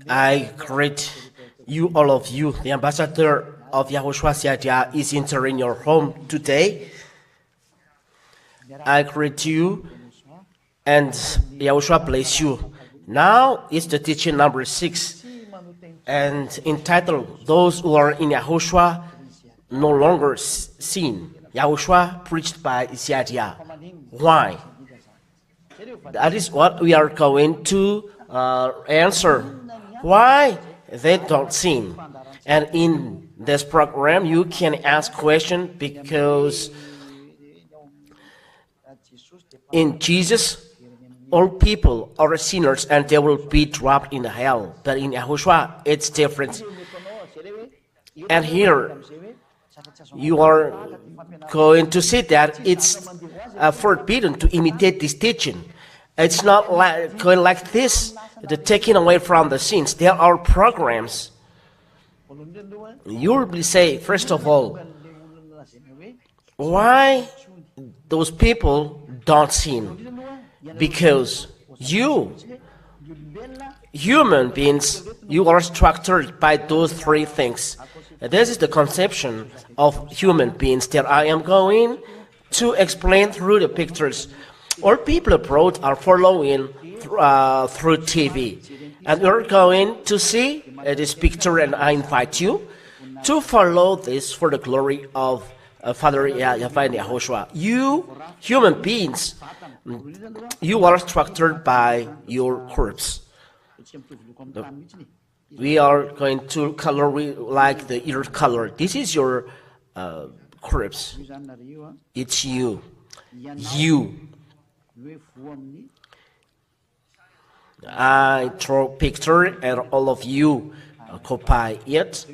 I greet you, all of you. The ambassador of YAHOSHUAH is entering your home today. I greet you, and YAHOSHUAH bless you. Now is the teaching number 6, and entitled, Those Who Are in YAHOSHUAH No Longer Sin. YAHOSHUAH preached by YAHOSHUAH. Why? That is what we are going to answer. Why they don't sin? And in this program, you can ask questions because in Jesus, all people are sinners and they will be dropped in hell. But in YAHOSHUAH, it's different. And here, you are going to see that it's forbidden to imitate this teaching. It's not going like this, the taking away from the sins. There are programs. You will say, first of all, why those people don't sin? Because you, human beings, you are structured by those 3 things. This is the conception of human beings that I am going to explain through the pictures. All people abroad are following through TV. And we're going to see this picture, and I invite you to follow this for the glory of Father YAHOSHUAH. You, human beings, you are structured by your corpse. We are going to color like the ear color. This is your corpse. It's you. You. I draw picture and all of you copy it.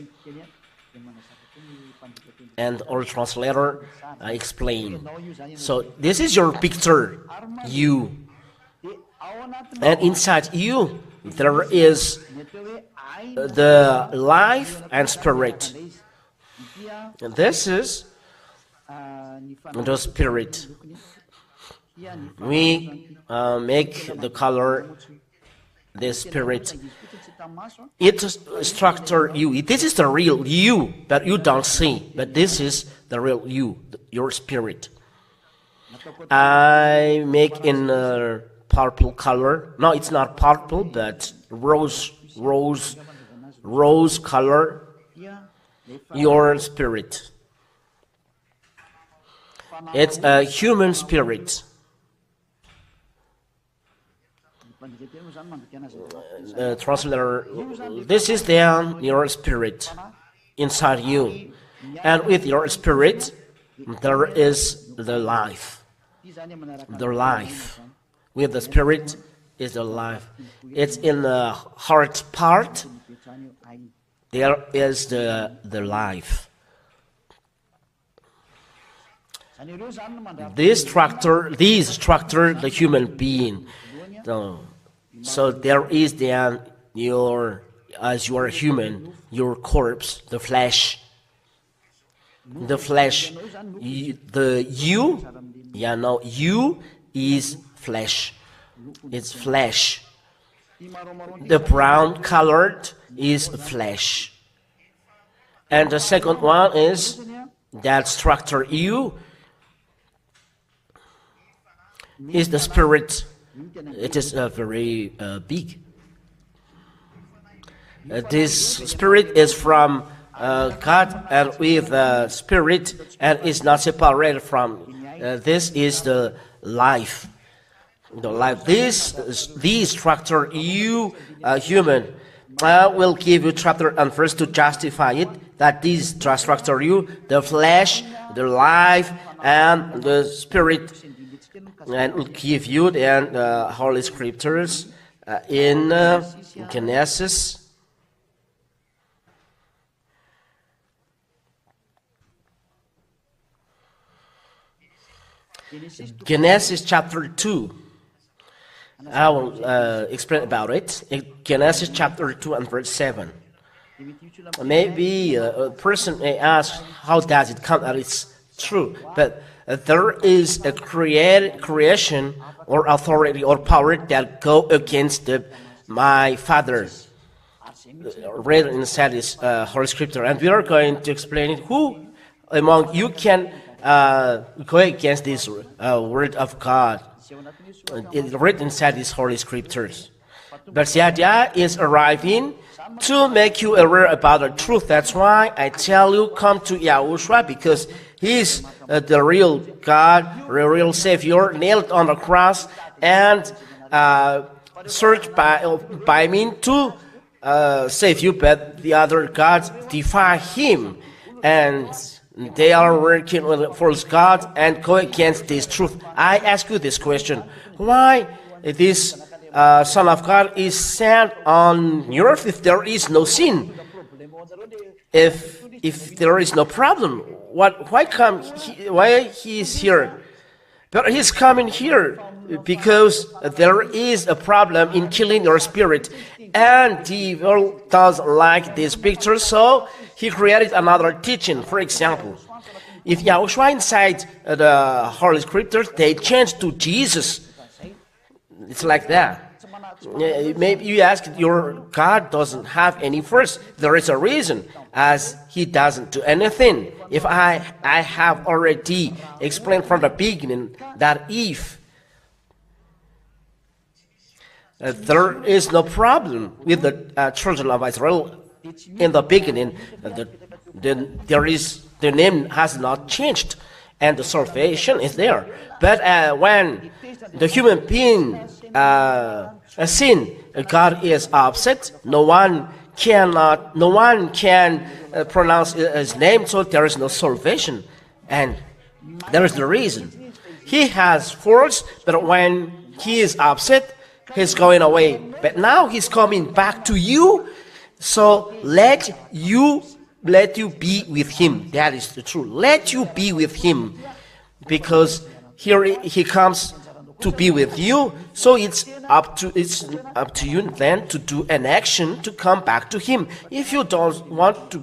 And our translator explain. So this is your picture, you. And inside you, there is the life and spirit. And this is the spirit. We make the color the spirit. It structure you. This is the real you, but you don't see. But this is the real you, your spirit. I make in purple color. No, it's not purple, but rose color. Your spirit. It's a human spirit. Translator, this is then your spirit inside you, and with your spirit there is the life. The life with the spirit is the life. It's in the heart part. There is the life. This structure the human being. So there is then your, as you are human, your corpse, the flesh. The flesh, the you, you is flesh. It's flesh. The brown colored is flesh. And the second one is that structure you is the spirit. It is very big. This spirit is from God, and with the spirit, and is not separated from. This is the life. The life. This structure, you human. I will give you chapter and verse to justify it. That this structure, you, the flesh, the life, and the spirit. And will give you then the Holy Scriptures in Genesis. Genesis chapter 2. I will explain about it. In Genesis chapter 2 and verse 7. Maybe a person may ask, how does it come that it's true? But there is a creation or authority or power that go against my Father. read inside this Holy Scripture, and we are going to explain it. Who among you can go against this word of God? It's written inside these Holy Scriptures. But the idea is arriving to make you aware about the truth. That's why I tell you, come to YAHOSHUAH, because He is the real God, the real Savior, nailed on the cross, and searched by me to save you. But the other gods defy Him, and they are working with a false God and go against this truth. I ask you this question: why this Son of God is sent on earth if there is no sin? If there is no problem, why he is here? But he's coming here because there is a problem in killing your spirit, and the world doesn't like this picture, so he created another teaching. For example, if YAHOSHUAH inside the Holy Scriptures, they change to Jesus. It's like that. Maybe you ask, your God doesn't have any verse. There is a reason, as He doesn't do anything. If I have already explained from the beginning that if there is no problem with the children of Israel in the beginning, the name has not changed, and the salvation is there. But when the human being sin, God is upset. No one can pronounce His name, so there is no salvation, and there is the reason. He has force, but when He is upset, He's going away. But now He's coming back to you, so let you be with Him. That is the truth. Let you be with Him, because here He comes to be with you. So it's up to you then to do an action to come back to Him. If you don't want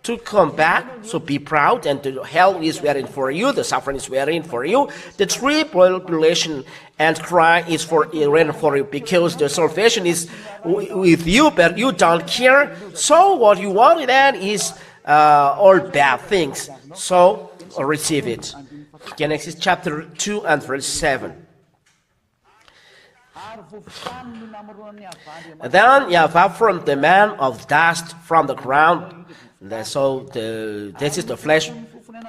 to come back, so be proud, and the hell is waiting for you, the suffering is waiting for you, the tribulation and cry is waiting for you, because the salvation is with you, but you don't care. So what you want then is all bad things. So receive it. Genesis chapter 2 and verse 7. Then Yahweh formed the man of dust from the ground. So this is the flesh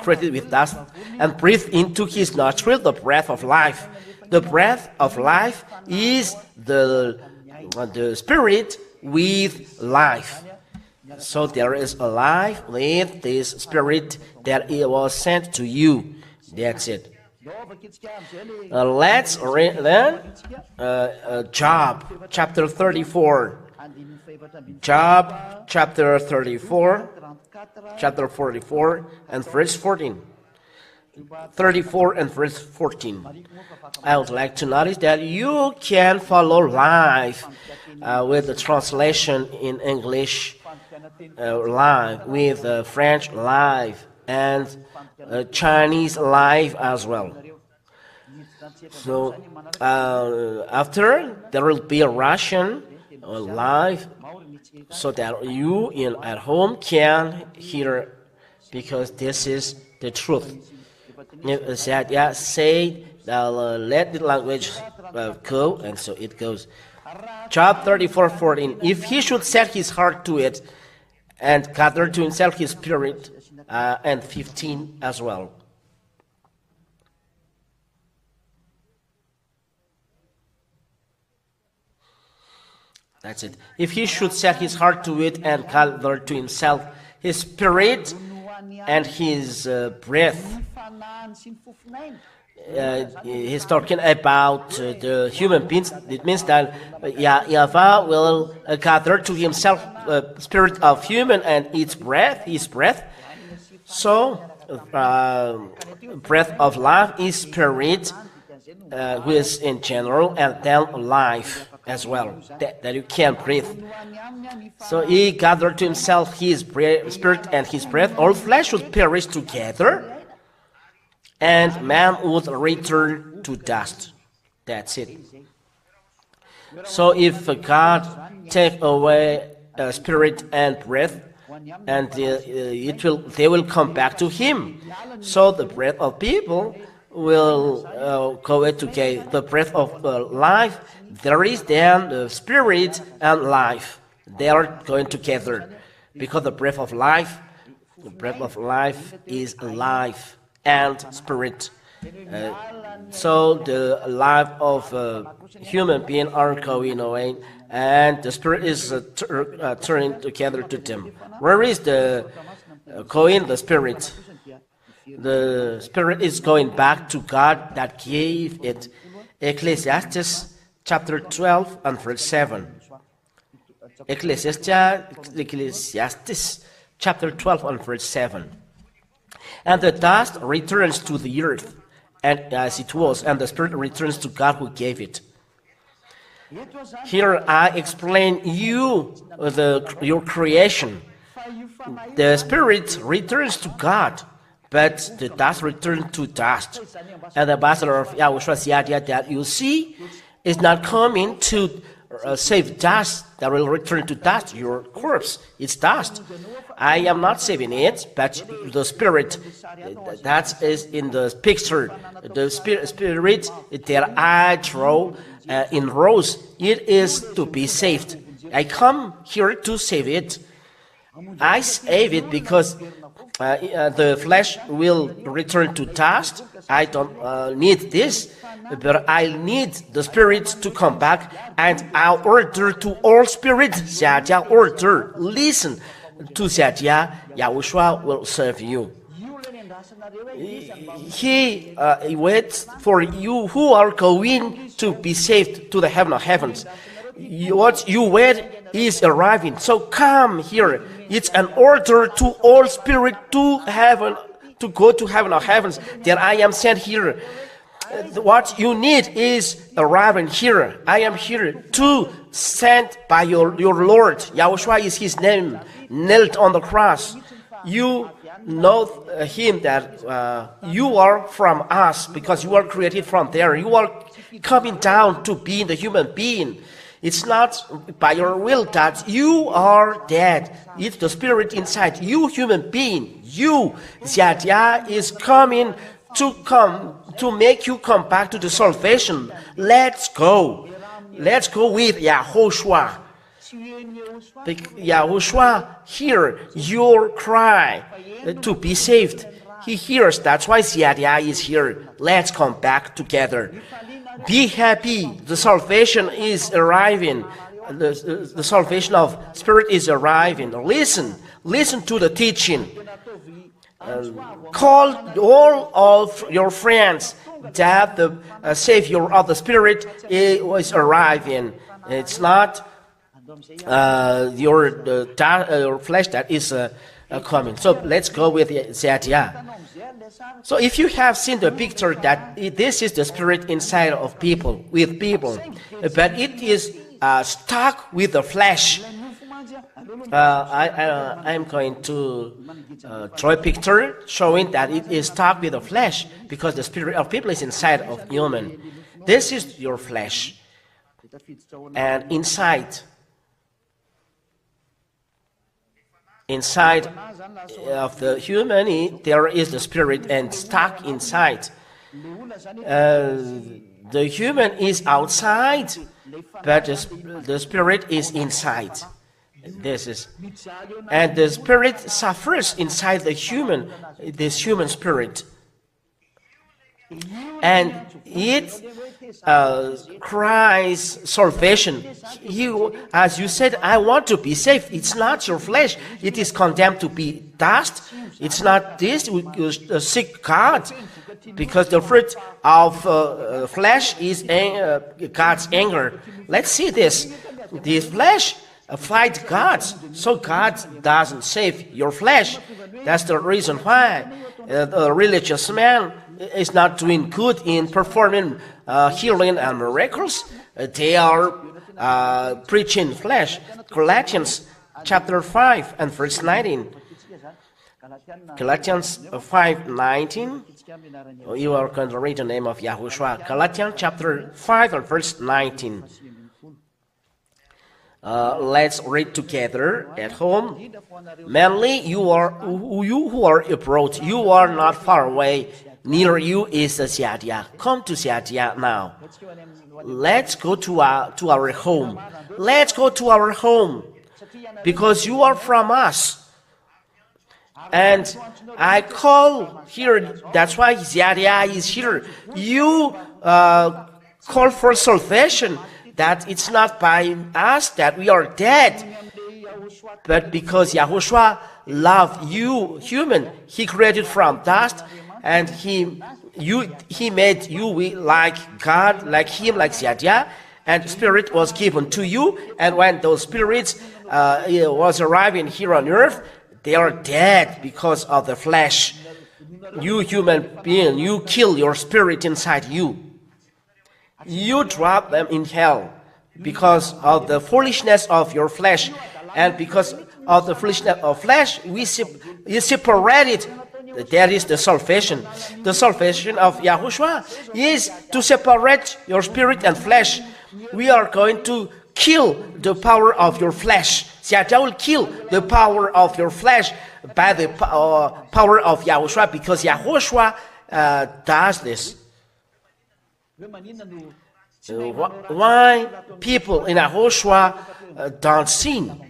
created with dust, and breathed into his nostril the breath of life. The breath of life is the spirit with life. So there is a life with this spirit that it was sent to you. That's it. Let's read then Job chapter 34. Job chapter 34, chapter 44 and verse 14. 34 and verse 14. I would like to notice that you can follow live with the translation in English live, with French live, and Chinese live as well. So after there will be a Russian live, so that you at home can hear, because this is the truth. Say let the language go, and so it goes. Job 34:14. If he should set his heart to it, and gather to himself his spirit, and 15 as well. That's it. If he should set his heart to it and gather to himself his spirit and his breath. He's talking about the human beings. It means that Yahweh will gather to himself the spirit of human and its breath, his breath. So, breath of life is spirit, which is in general, and then life as well, that you can breathe. So he gathered to himself his spirit and his breath. All flesh would perish together, and man would return to dust. That's it. So if God take away spirit and breath, and they will come back to Him. So the breath of people will go together. The breath of life, there is then the spirit and life. They are going together, because the breath of life is life and spirit. So the life of human being are going away, and the spirit is turning together to them. Where is the going? The spirit. The spirit is going back to God that gave it. Ecclesiastes chapter 12 and verse 7. Ecclesiastes chapter 12 and verse 7. And the dust returns to the earth, and as it was, and the spirit returns to God who gave it. Here I explain your creation. The spirit returns to God, but the dust returns to dust. And the ambassador of YAHOSHUAH, the idea that you see is not coming to save dust that will return to dust. Your corpse, it's dust. I am not saving it, but the spirit that is in the picture, the spirit that I draw in rows, it is to be saved. I come here to save it. I save it because the flesh will return to dust. I don't need this, but I need the spirit to come back, and I order to all spirits, Xiajia order, listen to Xiajia, YAHOSHUAH will serve you. He waits for you who are going to be saved to the heaven of heavens. What you wait is arriving. So come here. It's an order to all spirit to heaven, to go to heaven of heavens, that I am sent here. What you need is arriving here. I am here to sent by your Lord. YAHOSHUAH is His name, knelt on the cross. You know Him that you are from us, because you are created from there. You are coming down to be the human being. It's not by your will that you are dead. It's the spirit inside you, human being. You, Xiajia, is coming to make you come back to the salvation. Let's go. Let's go with YAHOSHUAH. YAHOSHUAH hear your cry to be saved. He hears. That's why Xiajia is here. Let's come back together. Be happy. The salvation is arriving. The salvation of spirit is arriving. Listen to the teaching. Call all of your friends that the Savior of the Spirit is arriving. It's not your flesh that is coming. So let's go with Xiajia. So if you have seen the picture that this is the spirit inside of people, with people, but it is stuck with the flesh. I am going to draw a picture showing that it is stuck with the flesh, because the spirit of people is inside of human. This is your flesh, and inside of the human there is the spirit, and stuck inside. The human is outside, but the spirit is inside. And the spirit suffers inside the human, this human spirit, and it cries salvation. As you said, I want to be saved. It's not your flesh. It is condemned to be dust. It's not this. You seek God, because the fruit of flesh is God's anger. Let's see this. This flesh fight God, so God doesn't save your flesh. That's the reason why the religious man is not doing good in performing healing and miracles. They are preaching flesh. Galatians chapter 5 and verse 19. Galatians 5:19. You are going to read the name of YAHOSHUAH. Galatians chapter 5 and verse 19. Let's read together at home. Mainly, you who are abroad, you are not far away. Near you is Siadia. Come to Siadia now. Let's go to our home. Let's go to our home, because you are from us. And I call here. That's why Siadia is here. You call for salvation. That it's not by us that we are dead, but because Yahushua loved you, human. He created from dust, and He made you like God, like Him, like Siadia, and Spirit was given to you. And when those spirits was arriving here on earth, they are dead because of the flesh. You human being, you kill your spirit inside you. You drop them in hell because of the foolishness of your flesh, and because of the foolishness of flesh, you separated. That is the salvation. The salvation of Yahushua is to separate your spirit and flesh. We are going to kill the power of your flesh. Siadia will kill the power of your flesh by the power of Yahushua, because Yahushua does this. Why people in Yahushua don't sin?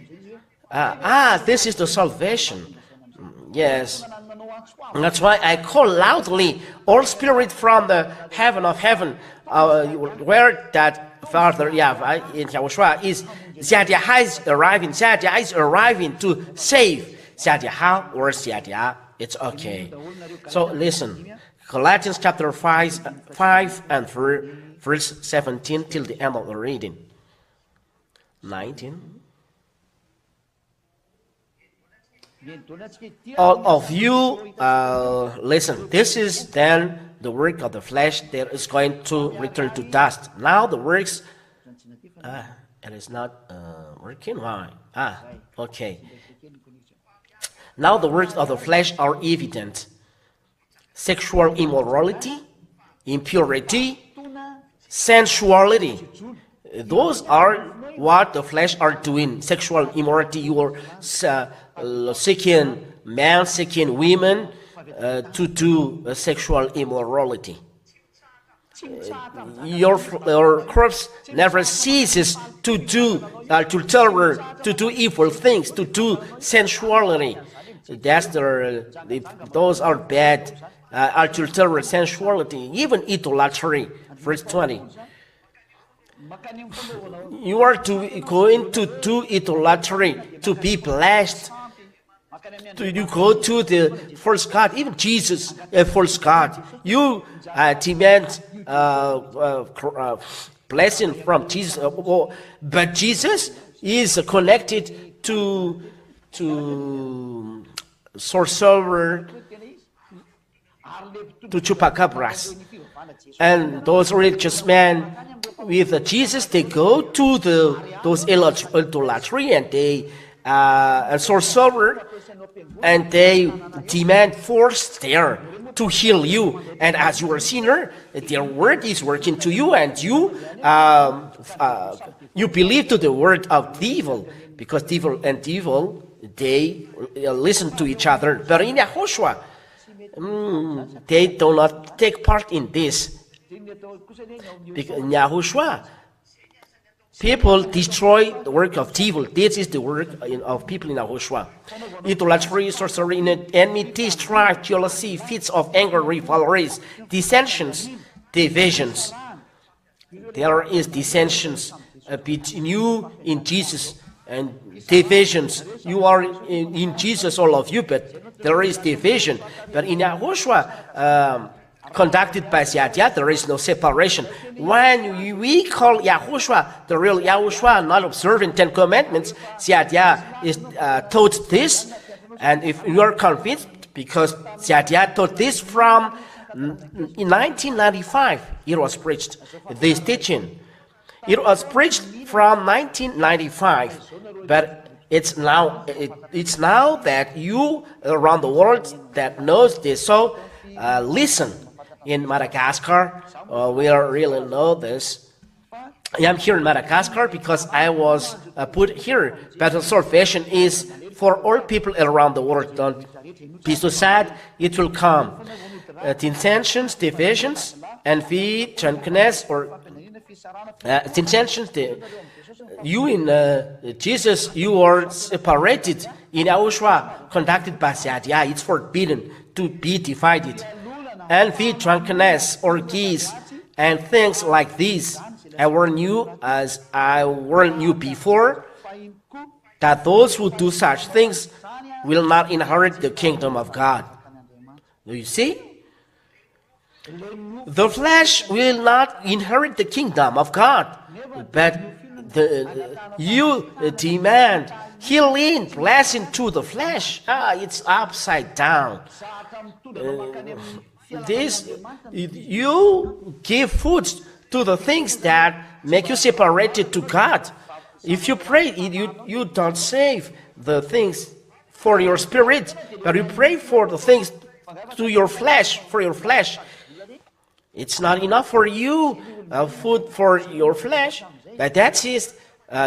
This is the salvation. Yes. That's why I call loudly, all spirit from the heaven of heaven, where that Father Yahweh in Yahushua is. Siadia is arriving. Siadia is arriving to save. Siadia or Siadia, it's okay. So listen, Galatians chapter 5 and verse 17 till the end of the reading. 19. All of you, listen, this is then the work of the flesh that is going to return to dust. Now the works, it is not working. Why? Okay. Now the works of the flesh are evident: sexual immorality, impurity, sensuality. Those are what the flesh are doing. Sexual immorality, you are seeking men, seeking women to do sexual immorality. Your corpse never ceases to do, to terror, to do evil things, to do sensuality. That's those are bad. Adultery, sensuality, even idolatry. Verse 20. You are going to do idolatry to be blessed. You go to the false God, even Jesus, a false God. You demand blessing from Jesus, but Jesus is connected to sorcerer, to chupacabras, and those religious men with Jesus, they go to those idolatry, and they sorcerer, and they demand force there to heal you. And as you are a sinner, their word is working to you, and you believe to the word of devil, because devil and devil, they listen to each other. But in Yahushua, they do not take part in this. Because in Yahushua, people destroy the work of devil. This is the work of people in Yahushua. Idolatry, sorcery, enmity, strife, jealousy, fits of anger, rivalries, dissensions, divisions. There is dissensions between you in Jesus, and divisions. You are in Jesus, all of you, but there is division. But in Yahushua, conducted by Siadia, there is no separation. When we call Yahushua, the real Yahushua, not observing 10 commandments, Siadia is taught this. And if you are convinced, because Siadia taught this from in 1995, it was preached, this teaching. It was preached from 1995, but it's now that you around the world that knows this. So listen. In Madagascar, we really know this. I am here in Madagascar because I was put here, but the salvation is for all people around the world. Don't be so sad, it will come. Dissensions, divisions, envy, drunkenness, or dissensions. You in Jesus, you are separated. In YAHOSHUAH, conducted by YAHOSHUAH, it's forbidden to be divided. Envy, drunkenness, orgies, and things like these. I warn you, as I warned you before, that those who do such things will not inherit the kingdom of God. Do you see? The flesh will not inherit the kingdom of God, but you demand healing, blessing to the flesh. It's upside down. You give food to the things that make you separated to God. If you pray, you don't save the things for your spirit, but you pray for the things to your flesh, for your flesh. It's not enough for you, food for your flesh, but that is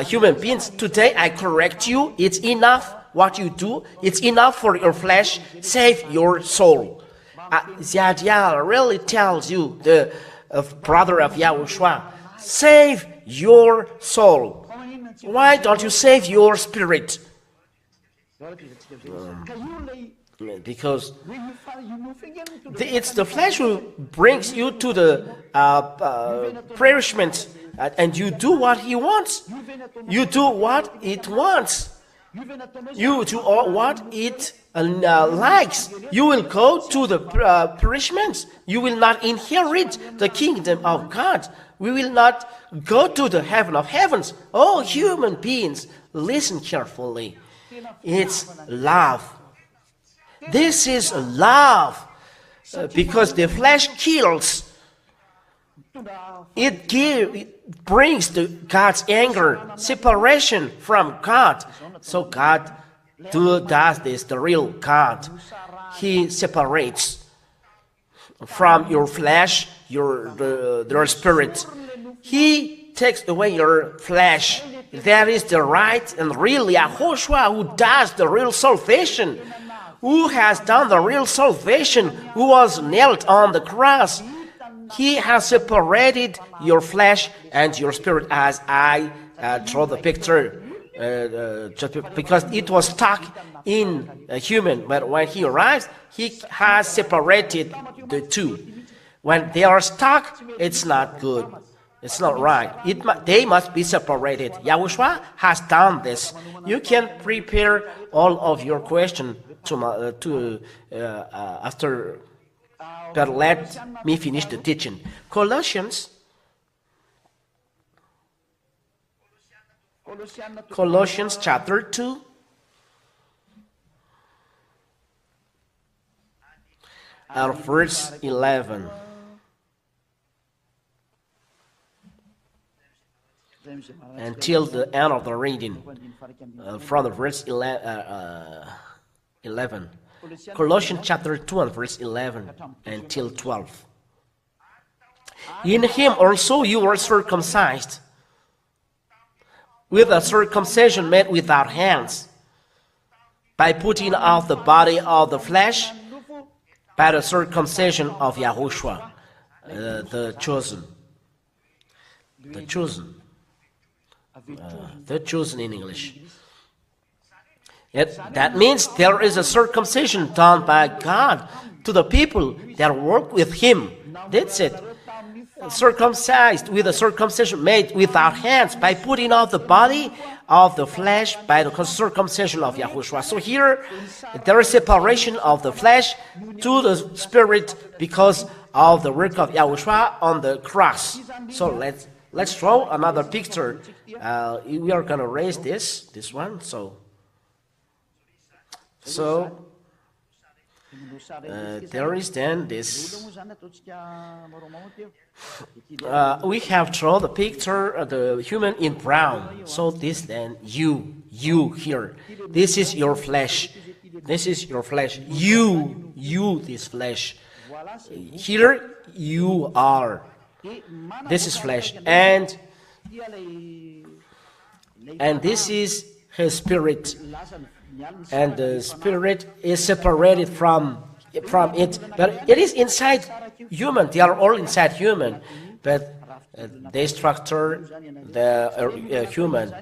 human beings. Today I correct you. It's enough what you do. It's enough for your flesh. Save your soul. YAHOSHUAH really tells you, the brother of YAHOSHUAH, save your soul. Why don't you save your spirit? Because it's the flesh who brings you to the perishment, and you do what he wants. You do what it wants. You do what it likes. You will go to the perishment. You will not inherit the kingdom of God. We will not go to the heaven of heavens. Oh, human beings, listen carefully. It's love. This is love, because the flesh kills. It brings God's anger, separation from God. So God does this, the real God. He separates from your flesh, your spirit. He takes away your flesh. That is the right and real YAHOSHUAH who does the real salvation, who has done the real salvation, who was nailed on the cross. He has separated your flesh and your spirit, as I draw the picture, because it was stuck in a human. But when he arrives, he has separated the two. When they are stuck, it's not good. It's not right. They must be separated. YAHOSHUAH has done this. You can prepare all of your questions after, but let me finish the teaching. Colossians chapter 2. Verse 11. Until the end of the reading, from the verse 11. Colossians chapter 2 and verse 11 until 12. In him also you were circumcised, with a circumcision made without hands, by putting off the body of the flesh by the circumcision of YAHOSHUAH, the chosen. The chosen. The chosen in English. That means there is a circumcision done by God to the people that work with him. That's it. Circumcised with a circumcision made without hands, by putting off the body of the flesh by the circumcision of YAHOSHUAH. So here there is separation of the flesh to the spirit because of the work of YAHOSHUAH on the cross. So let's draw another picture. We are going to raise this one. So there is then this. We have drawn the picture of the human in brown. So this then, you here. This is your flesh. This is your flesh. You, this flesh. Here you are. This is flesh. And And this is his spirit. And the spirit is separated from it. But it is inside human. They are all inside human. But they structure the human.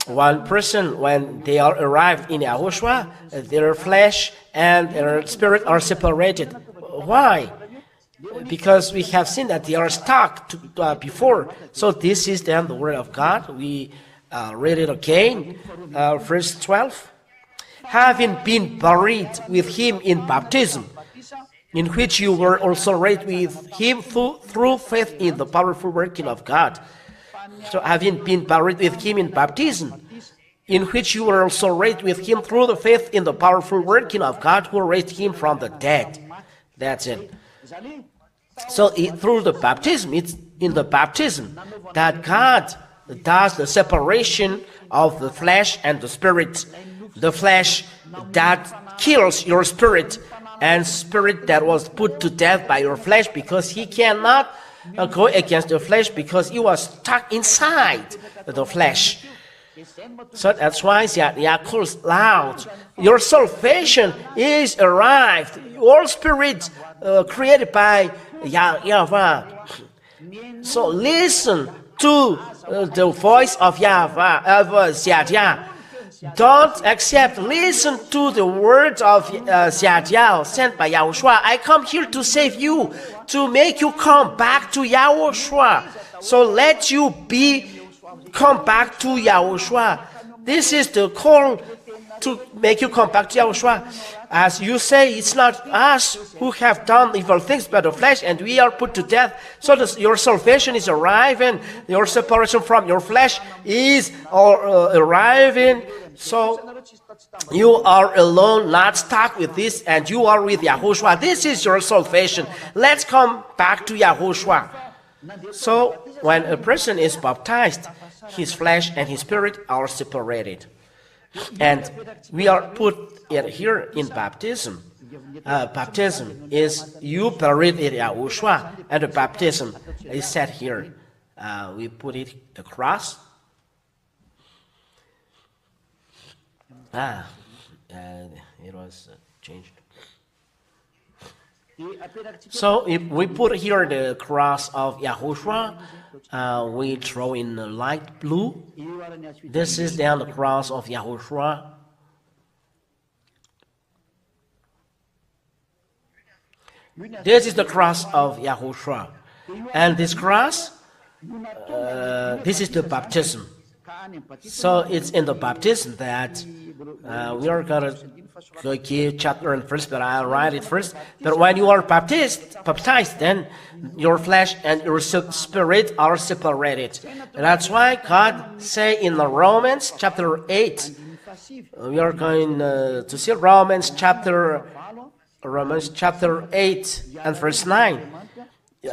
One person, when they are arrived in YAHOSHUAH, their flesh and their spirit are separated. Why? Because we have seen that they are stuck before. So this is then the word of God. We read it again. Verse 12. Having been buried with him in baptism, in which you were also raised with him through faith in the powerful working of God. So having been buried with him in baptism, in which you were also raised with him through the faith in the powerful working of God who raised him from the dead. That's it. So through the baptism, it's in the baptism that God does the separation of the flesh and the spirit. The flesh that kills your spirit, and spirit that was put to death by your flesh, because he cannot go against the flesh because he was stuck inside the flesh. So that's why Yah calls loud. Your salvation is arrived. Your spirit created by Yahweh. So listen to the voice of Yahweh. Don't accept, listen to the words of Yahweh sent by YAHOSHUAH. I come here to save you, to make you come back to YAHOSHUAH. So let you come back to YAHOSHUAH. This is the call to make you come back to YAHOSHUAH. As you say, it's not us who have done evil things but the flesh, and we are put to death. So your salvation is arriving. Your separation from your flesh is arriving. So you are alone, not stuck with this, and you are with YAHOSHUAH. This is your salvation. Let's come back to YAHOSHUAH. So when a person is baptized, his flesh and his spirit are separated. And we are put here in baptism. Baptism is you buried in YAHOSHUAH, and the baptism is set here. We put it across. It was changed. So if we put here the cross of YAHOSHUAH, we draw in the light blue. This is then the cross of YAHOSHUAH. This is the cross of YAHOSHUAH. And this cross, this is the baptism. So it's in the baptism that we are going to give chapter and verse, but I'll write it first. But when you are baptized, then your flesh and your spirit are separated. And that's why God say in the Romans chapter 8, we are going to see Romans chapter 8 and verse 9.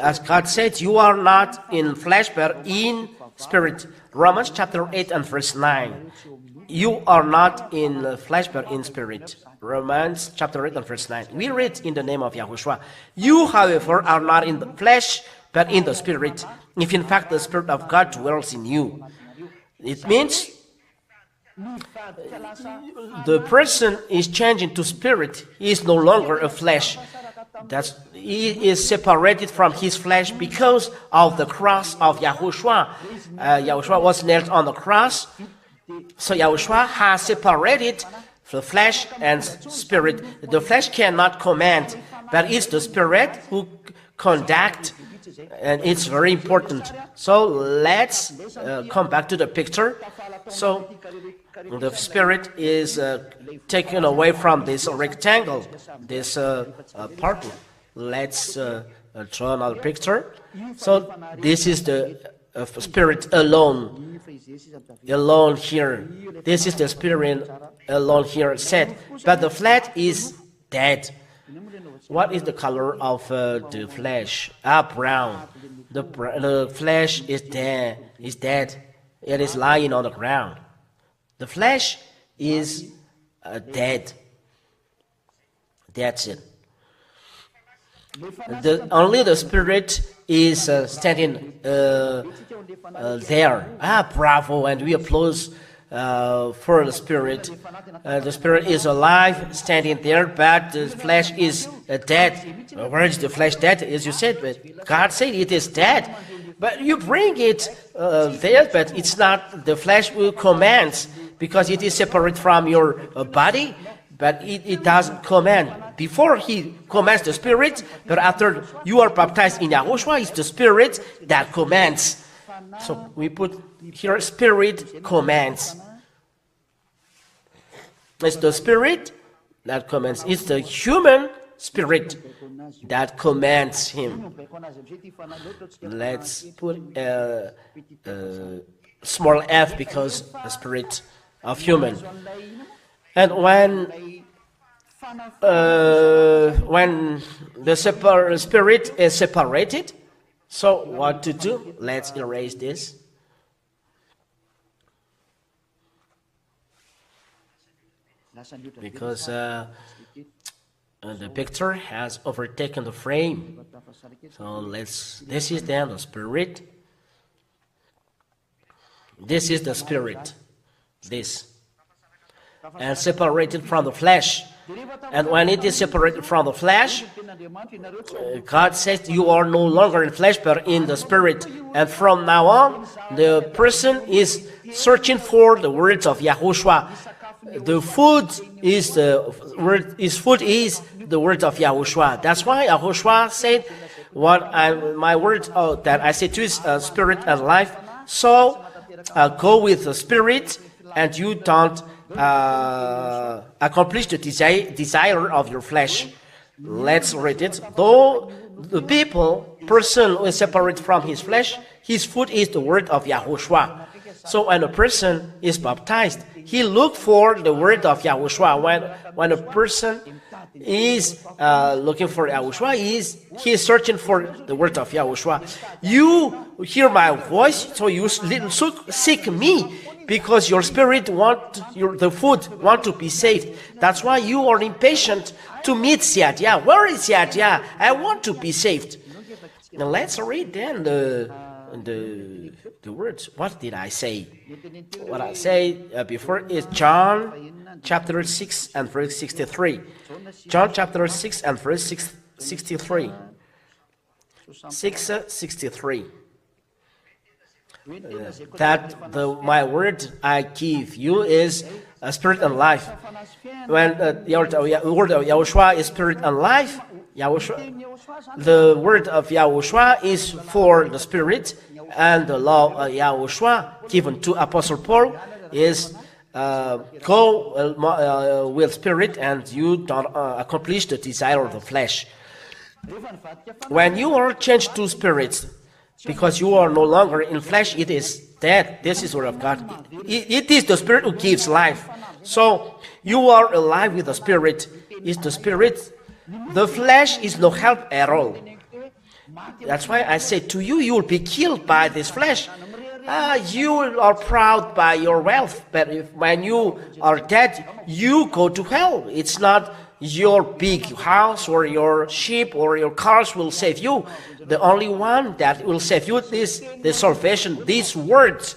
As God said, you are not in flesh but in spirit. Romans chapter 8 and verse 9. You are not in flesh but in spirit. Romans chapter 8 and verse 9. We read in the name of YAHOSHUAH. You, however, are not in the flesh but in the spirit, if in fact the Spirit of God dwells in you. It means the person is changing to spirit. He is no longer a flesh. He is separated from his flesh because of the cross of YAHOSHUAH. YAHOSHUAH was nailed on the cross. So YAHOSHUAH has separated the flesh and spirit. The flesh cannot command, but it's the spirit who conduct, and it's very important. So let's come back to the picture. So the spirit is taken away from this rectangle, this part. Let's draw another picture. So this is the spirit alone here. This is the spirit alone here said. But the flesh is dead. What is the color of the flesh? Brown. The flesh is dead. It is lying on the ground. The flesh is dead. That's it. Only the spirit is standing there. Bravo! And we applause for the spirit. The spirit is alive, standing there, but the flesh is dead. Where is the flesh dead? As you said, but God said it is dead. But you bring it there, but it's not. The flesh will command because it is separate from your body. But it doesn't command. Before he commands the spirit, but after you are baptized in YAHOSHUAH, it's the spirit that commands. So we put here spirit commands. It's the spirit that commands. It's the human spirit that commands him. Let's put a small f because the spirit of human. And when the spirit is separated, so what to do? Let's erase this. Because the picture has overtaken the frame. So this is then the spirit. This is the spirit. This. And separated from the flesh. And when it is separated from the flesh, God says you are no longer in flesh but in the spirit. And from now on, the person is searching for the words of YAHOSHUAH. The food is the word. His food is the word of YAHOSHUAH. That's why YAHOSHUAH said, my word that I say to you is spirit and life. So go with the spirit, and you don't accomplish the desire of your flesh. Let's read it. Though the person is separate from his flesh, his food is the word of YAHOSHUAH. So when a person is baptized, he look for the word of YAHOSHUAH. When a person is looking for YAHOSHUAH, he is searching for the word of YAHOSHUAH. You hear my voice, so you seek me, because your spirit the food want to be saved. That's why you are impatient to meet Siadia. Where is Siadia? I want to be saved. Now let's read then the words. What did I say? What I say before is John chapter 6 and verse 63. John chapter 6 and verse 63. 6:63. That my word I give you is spirit and life. When the word of YAHOSHUAH is spirit and life, the word of YAHOSHUAH is for the spirit, and the law of YAHOSHUAH given to Apostle Paul is go with spirit, and you don't accomplish the desire of the flesh. When you are changed to spirits, because you are no longer in flesh, it is dead. This is the word of God. It is the spirit who gives life. So you are alive with the spirit. It's the spirit. The flesh is no help at all. That's why I say to you, you will be killed by this flesh. You are proud by your wealth, but when you are dead, you go to hell. It's not your big house or your sheep or your cars will save you. The only one that will save you is the salvation. These words,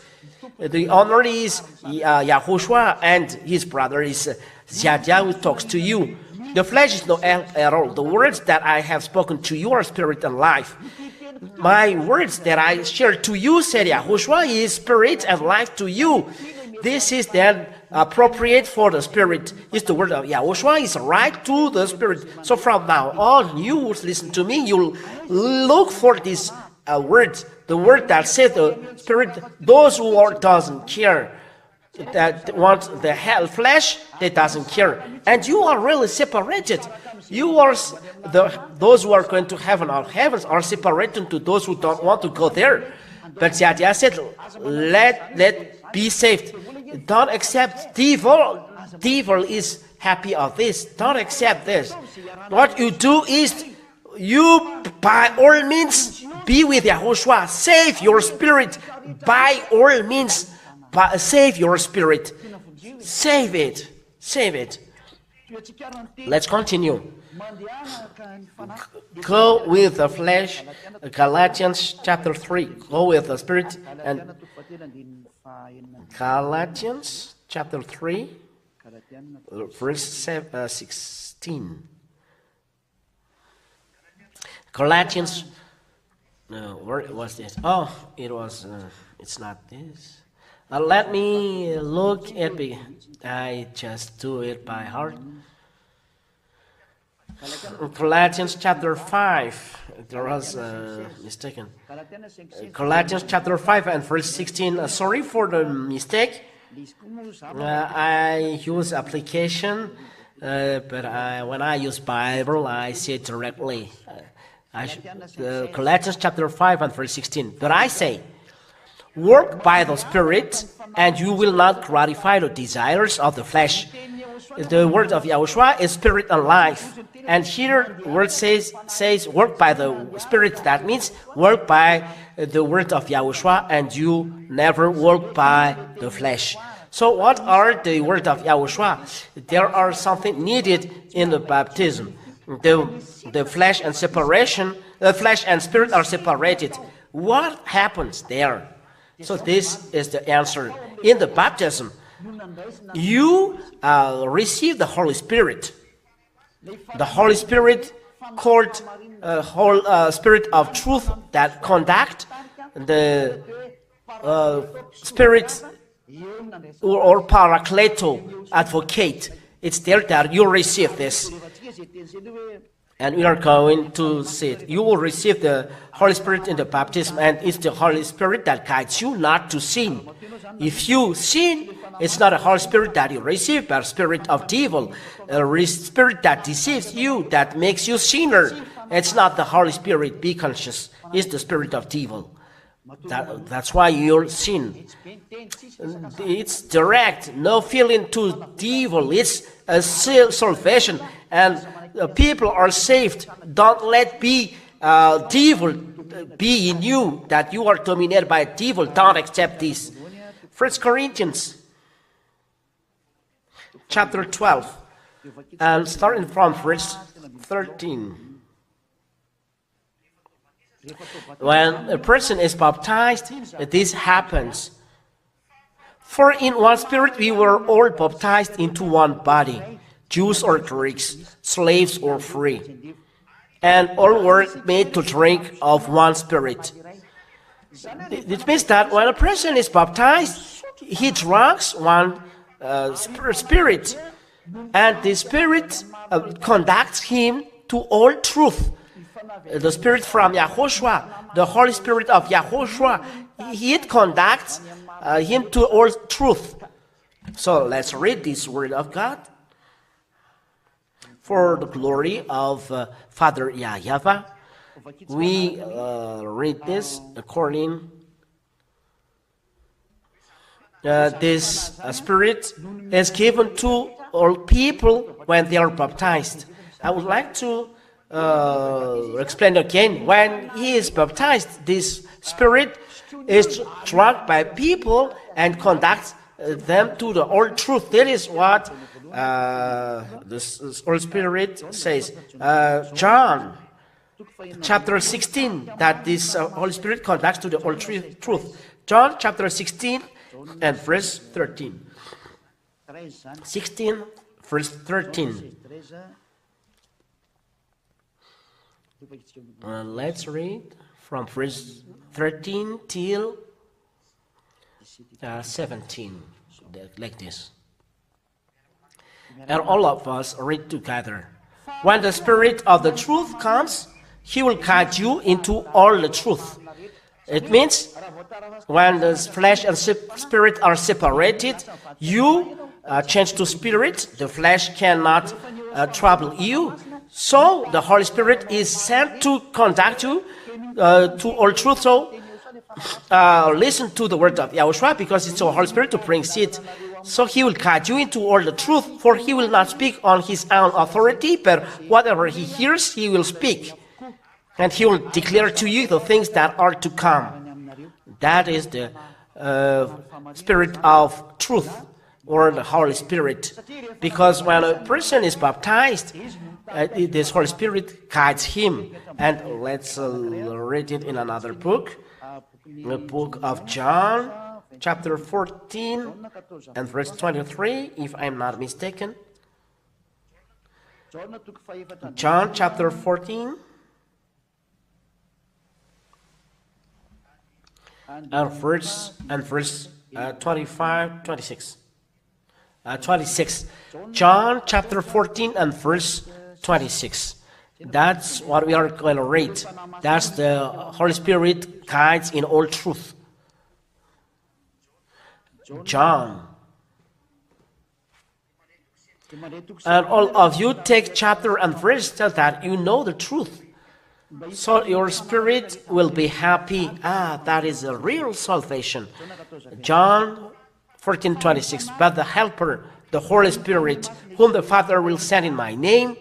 the honor is YAHOSHUAH, and his brother is Ziadia, who talks to you. The flesh is no help at all. The words that I have spoken to you are spirit and life. My words that I share to you, said YAHOSHUAH, is spirit and life to you. This is then appropriate for the spirit. Is the word of YAHOSHUAH is right to the spirit. So from now on, you will listen to me. You'll look for this word, the word that says the spirit. Those who doesn't care, that want the hell flesh, they doesn't care, and you are really separated. You are those who are going to heaven or heavens are separated to those who don't want to go there. But Ziadia said, let be saved. Don't accept devil. Devil is happy of this. Don't accept this. What you do is you by all means be with YAHOSHUAH. Save your spirit by all means. Save your spirit. Save it. Save it. Let's continue. Go with the flesh, Galatians chapter 3. Go with the spirit, and Galatians chapter 3, verse 16. Galatians, no, where was this? Oh, it was, it's not this. Let me look at it. I just do it by heart. Galatians chapter 5. There was mistaken. Galatians chapter 5 and verse 16. Sorry for the mistake. I use application, but when I use Bible, I say it directly. Galatians chapter 5 and verse 16. But I say, work by the Spirit, and you will not gratify the desires of the flesh. The word of YAHOSHUAH is spirit and life. And here the word says work by the Spirit. That means work by the word of YAHOSHUAH, and you never work by the flesh. So what are the word of YAHOSHUAH? There are something needed in the baptism. The flesh and separation, the flesh and spirit are separated. What happens there? So this is the answer. In the baptism, you receive the Holy Spirit. The Holy Spirit called Spirit of truth that conduct the Spirit or Paracleto, advocate. It's there that you receive this. And we are going to see it. You will receive the Holy Spirit in the baptism, and it's the Holy Spirit that guides you not to sin. If you sin, it's not a Holy Spirit that you receive, but a spirit of devil, a spirit that deceives you, that makes you sinner. It's not the Holy Spirit. Be conscious. It's the spirit of devil. That's why you'll sin. It's direct, no feeling to devil. It's a salvation, and people are saved. Don't let devil be in you, that you are dominated by devil. Don't accept this. 1 Corinthians chapter 12, and starting from verse 13. When a person is baptized, this happens. For in one Spirit we were all baptized into one body, Jews or Greeks, slaves or free, and all were made to drink of one Spirit. It means that when a person is baptized, he drinks one Spirit, and the Spirit conducts him to all truth. The Spirit from YAHOSHUAH, the Holy Spirit of YAHOSHUAH, it conducts him to all truth. So let's read this word of God. For the glory of Father Yahweh, we read this according. This Spirit is given to all people when they are baptized. I would like to explain again. When he is baptized, this Spirit is drunk by people and conducts them to the all truth. That is what the Holy Spirit says. John chapter 16, that this Holy Spirit conducts to the all truth. John chapter 16 and verse 13. 16 verse 13. Let's read from verse 13 till 17, like this. And all of us read together. When the Spirit of the truth comes, he will guide you into all the truth. It means when the flesh and spirit are separated, you change to spirit. The flesh cannot trouble you. So the Holy Spirit is sent to conduct you to all truth. So listen to the word of YAHOSHUAH, because it's the Holy Spirit to bring it. So he will guide you into all the truth, for he will not speak on his own authority, but whatever he hears, he will speak. And he will declare to you the things that are to come. That is the Spirit of truth, or the Holy Spirit. Because when a person is baptized, This Holy Spirit guides him. And let's read it in another book, the book of John, chapter 14 and verse 23, if I'm not mistaken. John chapter 14 and verse 25, 26. 26. John chapter 14 and verse 26. That's what we are going to read. That's the Holy Spirit guides in all truth. John. And all of you take chapter and verse so that you know the truth. So your spirit will be happy. That is a real salvation. John 14:26. But the Helper, the Holy Spirit, whom the Father will send in my name,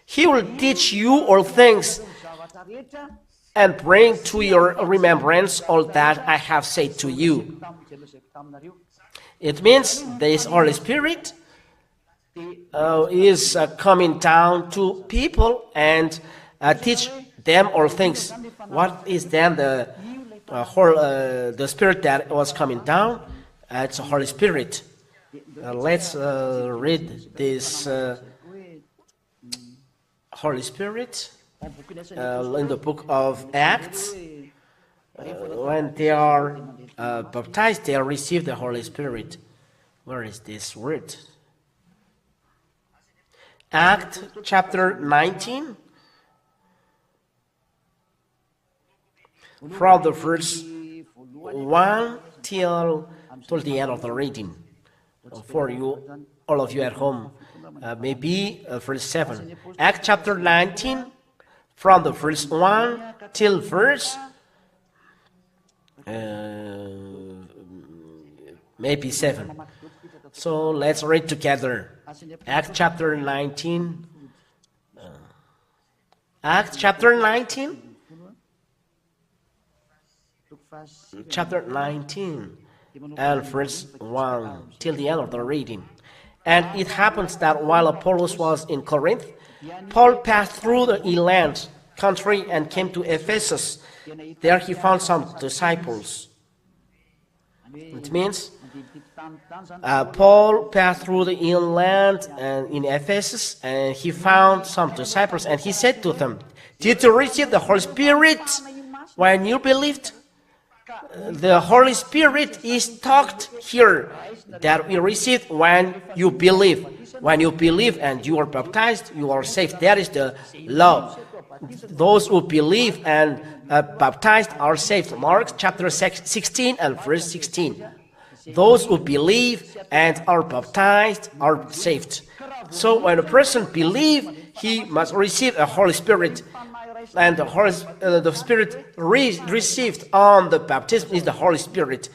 he will teach you all things and bring to your remembrance all that I have said to you. It means this Holy Spirit is coming down to people and teach them all things. What is then the Spirit that was coming down? It's the Holy Spirit. Let's read this Holy Spirit in the book of Acts. When they are baptized, they receive the Holy Spirit. Where is this word? Acts chapter 19, from the verse 1 till the end of the reading. For you, all of you at home, maybe verse 7. Acts chapter 19, from the verse 1 till verse maybe 7. So let's read together. Acts chapter 19. Acts chapter 19. Chapter 19 and verse 1 till the end of the reading. And it happens that while Apollos was in Corinth, Paul passed through the inland country and came to Ephesus. There he found some disciples. It means Paul passed through the inland and in Ephesus, and he found some disciples, and he said to them, "Did you receive the Holy Spirit when you believed?" The Holy Spirit is talked here that we received when you believe. When you believe and you are baptized, you are saved. That is the law. Those who believe and baptized are saved. Mark chapter 16 and verse 16. Those who believe and are baptized are saved. So when a person believes, he must receive a Holy Spirit. And the Spirit received on the baptism is the Holy Spirit.